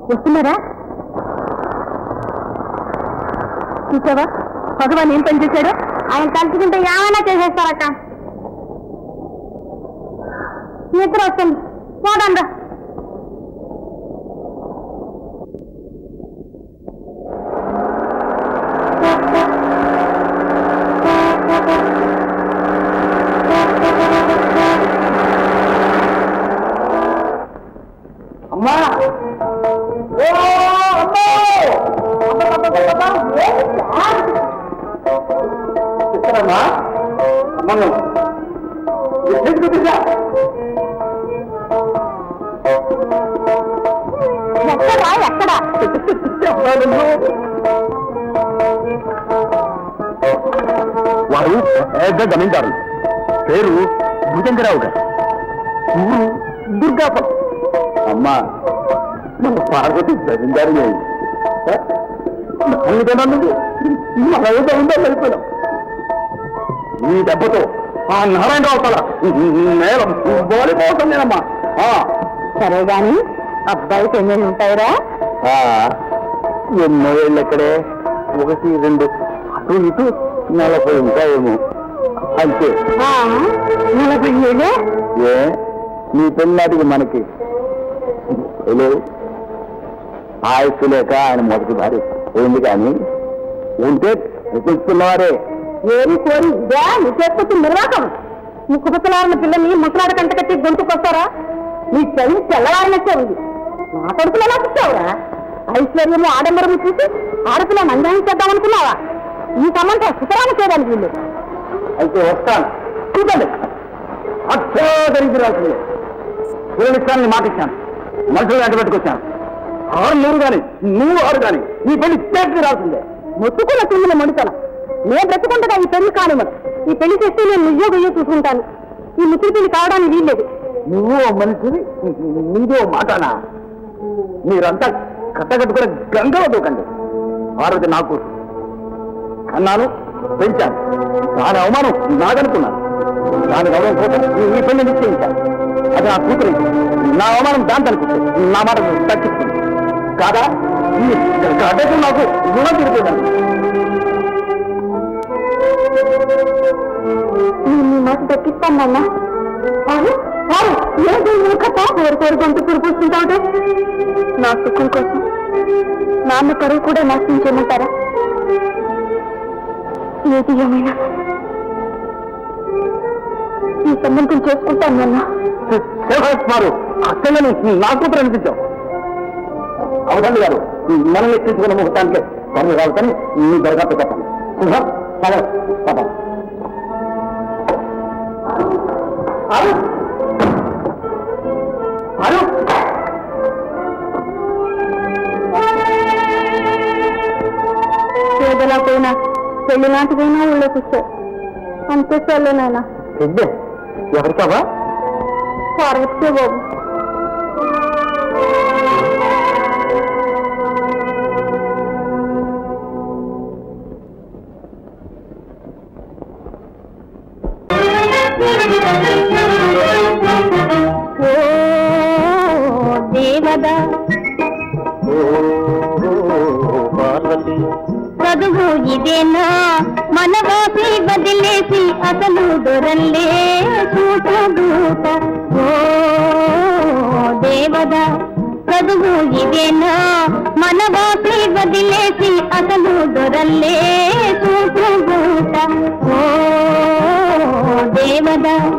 వస్తున్నారా? చూసావా భగవాన్ ఏం పని చేశాడు? ఆయన తలుచుకుంటే ఏమైనా చేసేస్తారట. నిద్ర వస్తుంది, పోదండా. అమ్మా అమ్మా అమ్మను ఎక్కడా ఎక్కడా వారు పెద్ద జమీందారు, పేరు భుజంగరావు గారు, ఊరు దుర్గాపురం. అమ్మా మన పార్వతి జమీందారు వెళ్ళిపోయాం. ఈ దెబ్బతో ఆ నారాయణరావు తల నేలం బోలిపోతుందేనమ్మా. సరే గాని అబ్బాయికి ఎన్ని ఉంటాయిరా? ఎన్నో ఏళ్ళు ఎక్కడే, 1, 2 అటు ఇటు 40 ఉంటాయేమో అంతే. 40 ఏళ్ళు? ఏ నీ పెళ్ళాటికి మనకి ఆయుస్సు లేక ఆయన మొదటి భార్య పోయింది, కానీ ఉంటే చూస్తున్నవారే. ఏమి కోరి ఇదే నీ చేతి నిర్వాహకం. ముక్కుపచ్చలారిన పిల్లని ముసలాడ కంట కట్టి గొంతుకొస్తారా? నీ చదివి తెల్లవారినట్టే ఉంది. నా కొడుకులు ఎలా చూసావురా? ఐశ్వర్యము ఆడంబరము చూసి ఆడపిల్లని అన్యాయం చేద్దామనుకున్నావా? ఈ సంబంధం సుతరాలు చేయడానికి వీళ్ళు. అయితే వస్తాను, చూడండి. అక్షోదరికి రాసింది ఇష్టాన్ని మాటిచ్చాను, మనుషులు వెంట పెట్టుకొచ్చాను. 6 కానీ నువ్వు 6 కానీ నీ పెళ్లి చేతికి రాసిందే. మొత్తుకున్న తిమ్మిన మడుతల నేను బ్రతుకుంటగా ఈ పెళ్లి కానివ్వను. ఈ పెళ్లి చేస్తే నేను ఉద్యోగయ్యో చూసుకుంటాను. ఈ ముసలి పెళ్లి కావడానికి వీల్లేదు. నువ్వు మనిషిని నీదో మాటనా? మీరంతా కట్టగట్టుకుని గంగలో దూకండి. పార్వతి నాకు కన్నాను, పెంచాను. దాని అవమానం నాదనుకున్నాను. దాని గౌరవం కోసం ఈ పెళ్లి నిశ్చయించాను. అది నా కూతురు, నా అవమానం దాంతో అనుకుంటే నా మాట తగ్గిస్తుంది కాదా? ఈ అడ్డకు నాకు రుణం తిరిగిపోయింది. నేను నీ మాట దక్కిస్తానన్నా. కోరి గొంతు పురిపోస్తుంటావుటే నా సుఖం కోసం నాన్న కరువు కూడా నాశనం చేయమంటారా? ఏది ఏమైనా ఈ సంబంధం చేసుకుంటాను నాన్న. శేఖర్ అక్కడని నా కూతురు అనిపించావు. అవదండి గారు, మనం ఎక్కించుకున్న ముహూర్తానికి పనులు రావుతాను. నీ దరఖాస్తు చెప్పండి. సరే చెప్పండి. పేదలా పోయినా పెళ్లి లాంటిదైనా ఊళ్ళో కూర్చో. అంతే చల్లేనాయన. ఎవరికావా? పార్వతికే బాబు. దేవదా పార్వతి చదువు ఇదేనా? మనవాసి వదిలేసి అసలు దొరల్లే చూటూట. ఓ దేవదా చదువు ఇదేనా? మనవాసి వదిలేసి అసలు దొరల్లే